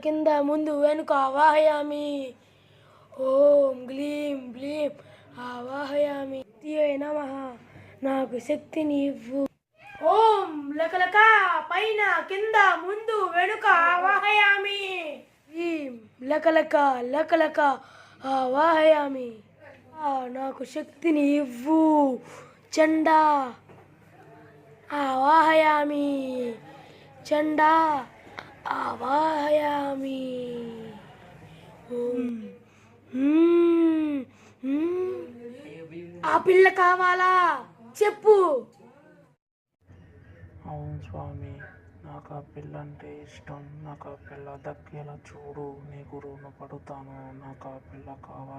కింద ముందు వెనుక ఆవాహయామి. ఓం గ్లీం బ్లీం ఆవాహయామి. శక్తియే నమః, నాకు శక్తిని ఇవ్వు. ఓం లకలక పైన కింద ముందు వెనుక ఆవాహయామి. హ్రీం లకలక లకలక ఆవాహయామి. నాకు శక్తిని ఇవ్వు. చండా ఆవాహయామి. చండా ఆవాహయామి. ఆ పిల్ల కావాలా? చెప్పు. అవును స్వామి, నాకు ఆ పిల్ల అంటే ఇష్టం. నాకు ఆ పిల్ల దక్కేలా చూడు, నీకు రుణపడుతాను. నాకు ఆ పిల్ల కావాలి.